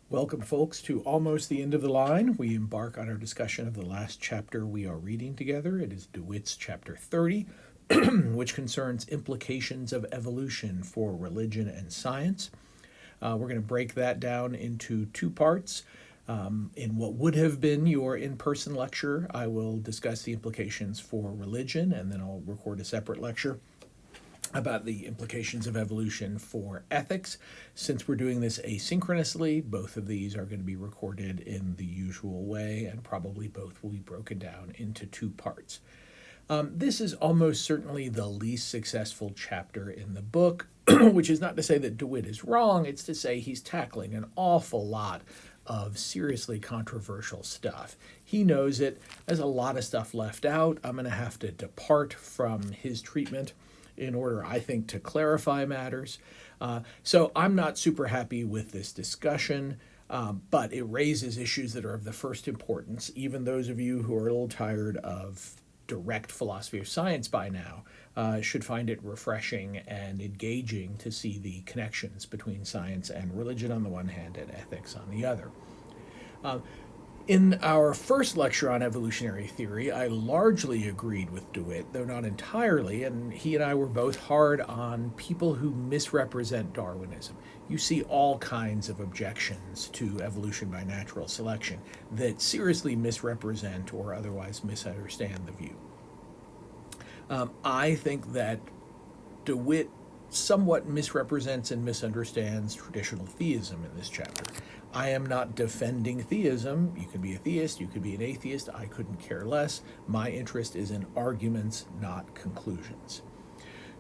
Welcome, folks, to almost the end of the line. We embark on our discussion of the last chapter we are reading together. It is DeWitt's chapter 30, which concerns implications of evolution for religion and science. We're going to break that down into two parts. In what would have been your in-person lecture, I will discuss the implications for religion, and then I'll record a separate lecture about the implications of evolution for ethics. Since we're doing this asynchronously, both of these are going to be recorded in the usual way, and probably both will be broken down into two parts. This is almost certainly the least successful chapter in the book, which is not to say that DeWitt is wrong, it's to say he's tackling an awful lot of seriously controversial stuff. He knows it. There's a lot of stuff left out. I'm going to have to depart from his treatment in order, I think, to clarify matters. So I'm not super happy with this discussion, but it raises issues that are of the first importance. Even those of you who are a little tired of direct philosophy of science by now should find it refreshing and engaging to see the connections between science and religion on the one hand and ethics on the other. In our first lecture on evolutionary theory, I largely agreed with DeWitt, though not entirely, and he and I were both hard on people who misrepresent Darwinism. You see all kinds of objections to evolution by natural selection that seriously misrepresent or otherwise misunderstand the view. I think that DeWitt somewhat misrepresents and misunderstands traditional theism in this chapter. I am not defending theism. You can be a theist, you could be an atheist. I couldn't care less. My interest is in arguments, not conclusions.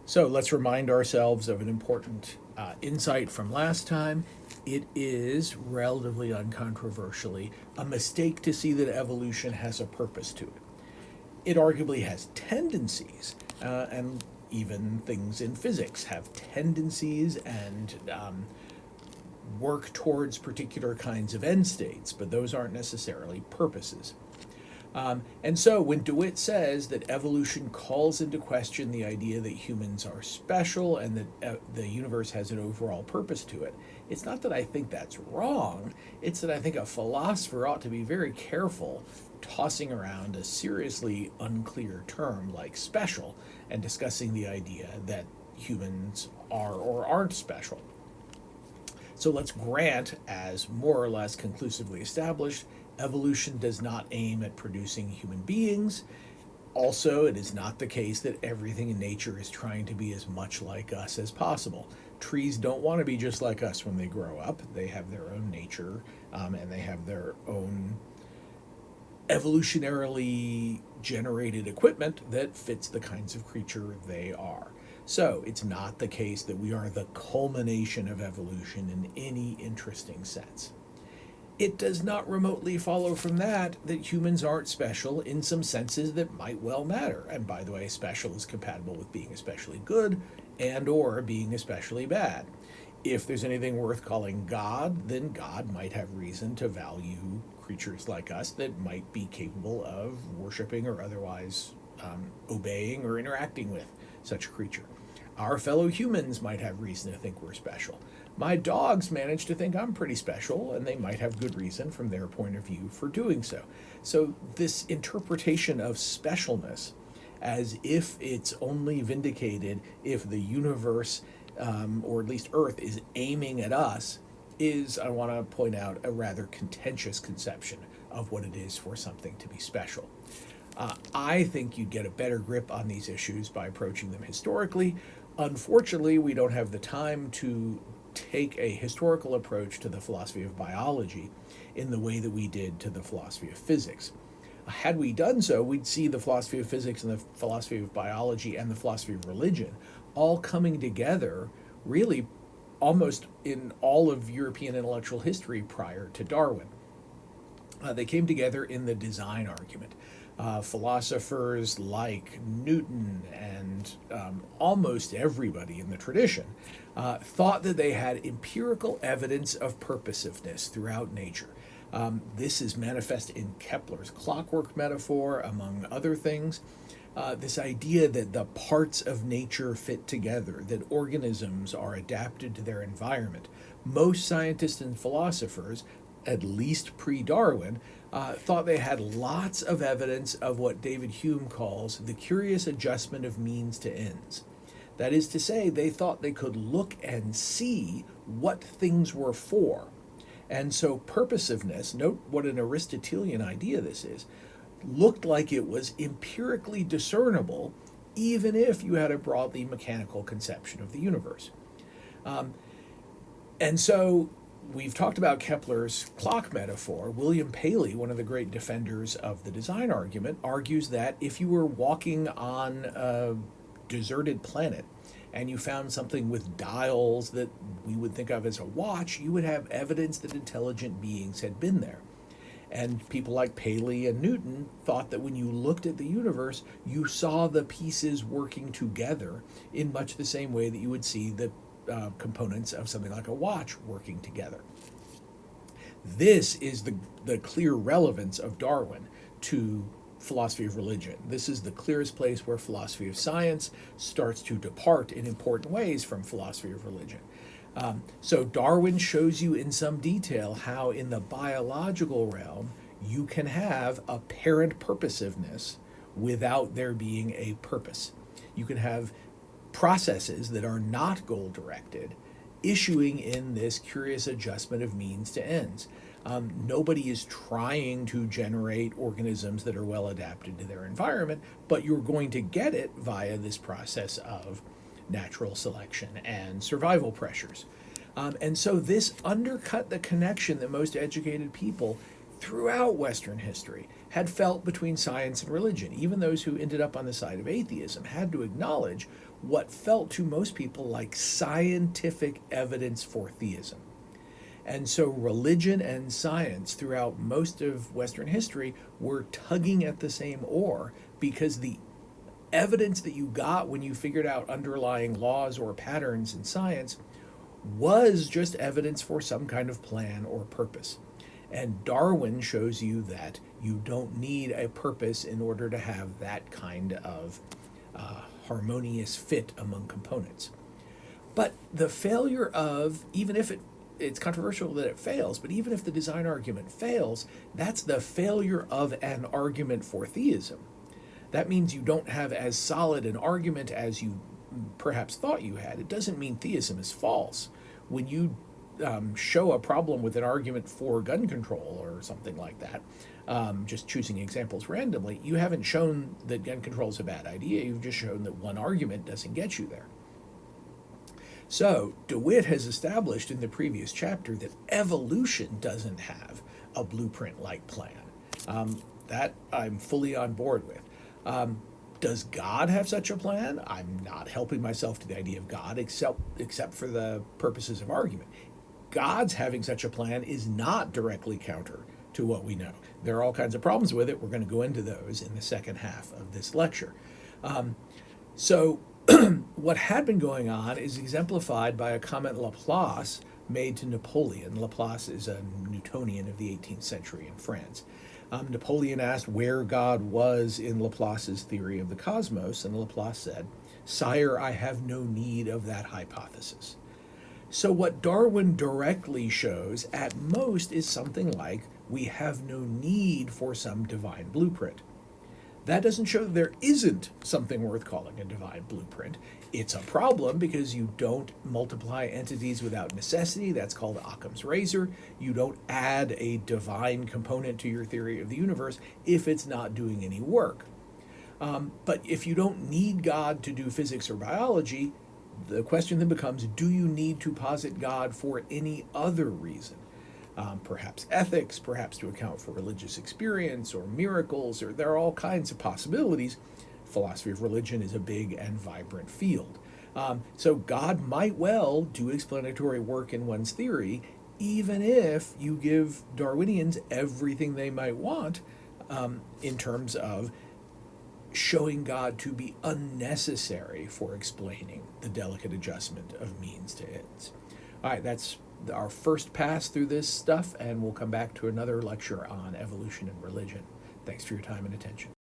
So let's remind ourselves of an important insight from last time. It is, relatively uncontroversially, a mistake to see that evolution has a purpose to it. It arguably has tendencies, and even things in physics have tendencies and work towards particular kinds of end states, but those aren't necessarily purposes. And so when DeWitt says that evolution calls into question the idea that humans are special and that the universe has an overall purpose to it, it's not that I think that's wrong, it's that I think a philosopher ought to be very careful tossing around a seriously unclear term like special and discussing the idea that humans are or aren't special. So let's grant, as more or less conclusively established, evolution does not aim at producing human beings. Also, it is not the case that everything in nature is trying to be as much like us as possible. Trees don't want to be just like us when they grow up. They have their own nature, and they have their own evolutionarily generated equipment that fits the kinds of creature they are. So it's not the case that we are the culmination of evolution in any interesting sense. It does not remotely follow from that humans aren't special in some senses that might well matter. And by the way, special is compatible with being especially good and or being especially bad. If there's anything worth calling God, then God might have reason to value creatures like us that might be capable of worshiping or otherwise obeying or interacting with such a creature. Our fellow humans might have reason to think we're special. My dogs manage to think I'm pretty special, and they might have good reason from their point of view for doing so. So this interpretation of specialness as if it's only vindicated if the universe, or at least Earth, is aiming at us is, I want to point out, a rather contentious conception of what it is for something to be special. I think you'd get a better grip on these issues by approaching them historically. Unfortunately, we don't have the time to take a historical approach to the philosophy of biology in the way that we did to the philosophy of physics. Had we done so, we'd see the philosophy of physics and the philosophy of biology and the philosophy of religion all coming together really almost in all of European intellectual history prior to Darwin. They came together in the design argument. Philosophers like Newton and almost everybody in the tradition thought that they had empirical evidence of purposiveness throughout nature. This is manifest in Kepler's clockwork metaphor, among other things. this idea that the parts of nature fit together, that organisms are adapted to their environment. Most scientists and philosophers, at least pre-Darwin, thought they had lots of evidence of what David Hume calls the curious adjustment of means to ends. That is to say, they thought they could look and see what things were for. And so purposiveness, note what an Aristotelian idea this is, looked like it was empirically discernible even if you had a broadly mechanical conception of the universe. And so we've talked about Kepler's clock metaphor. William Paley, one of the great defenders of the design argument, argues that if you were walking on a deserted planet and you found something with dials that we would think of as a watch, you would have evidence that intelligent beings had been there. And people like Paley and Newton thought that when you looked at the universe, you saw the pieces working together in much the same way that you would see the components of something like a watch working together. This is the clear relevance of Darwin to philosophy of religion. This is the clearest place where philosophy of science starts to depart in important ways from philosophy of religion. So Darwin shows you in some detail how in the biological realm you can have apparent purposiveness without there being a purpose. You can have processes that are not goal-directed issuing in this curious adjustment of means to ends. Nobody is trying to generate organisms that are well adapted to their environment, but you're going to get it via this process of natural selection and survival pressures. And so this undercut the connection that most educated people throughout Western history had felt between science and religion. Even those who ended up on the side of atheism had to acknowledge what felt to most people like scientific evidence for theism. And so religion and science throughout most of Western history were tugging at the same oar because the evidence that you got when you figured out underlying laws or patterns in science was just evidence for some kind of plan or purpose. And Darwin shows you that you don't need a purpose in order to have that kind of harmonious fit among components. But the failure of, even if it's controversial that it fails, but even if the design argument fails, that's the failure of an argument for theism. That means you don't have as solid an argument as you perhaps thought you had. It doesn't mean theism is false. When you show a problem with an argument for gun control or something like that, just choosing examples randomly, you haven't shown that gun control is a bad idea. You've just shown that one argument doesn't get you there. So DeWitt has established in the previous chapter that evolution doesn't have a blueprint-like plan. That I'm fully on board with. Does God have such a plan? I'm not helping myself to the idea of God except for the purposes of argument. God's having such a plan is not directly counter to what we know. There are all kinds of problems with it. We're going to go into those in the second half of this lecture. So what had been going on is exemplified by a comment Laplace made to Napoleon. Laplace is a Newtonian of the 18th century in France. Napoleon asked where God was in Laplace's theory of the cosmos, and Laplace said, "Sire, I have no need of that hypothesis." So what Darwin directly shows at most is something like, we have no need for some divine blueprint. That doesn't show that there isn't something worth calling a divine blueprint. It's a problem because you don't multiply entities without necessity. That's called Occam's razor. You don't add a divine component to your theory of the universe if it's not doing any work. But if you don't need God to do physics or biology, the question then becomes, do you need to posit God for any other reason? Perhaps ethics, perhaps to account for religious experience or miracles, or there are all kinds of possibilities. Philosophy of religion is a big and vibrant field. So God might well do explanatory work in one's theory, even if you give Darwinians everything they might want in terms of showing God to be unnecessary for explaining the delicate adjustment of means to ends. All right, that's our first pass through this stuff, and we'll come back to another lecture on evolution and religion. Thanks for your time and attention.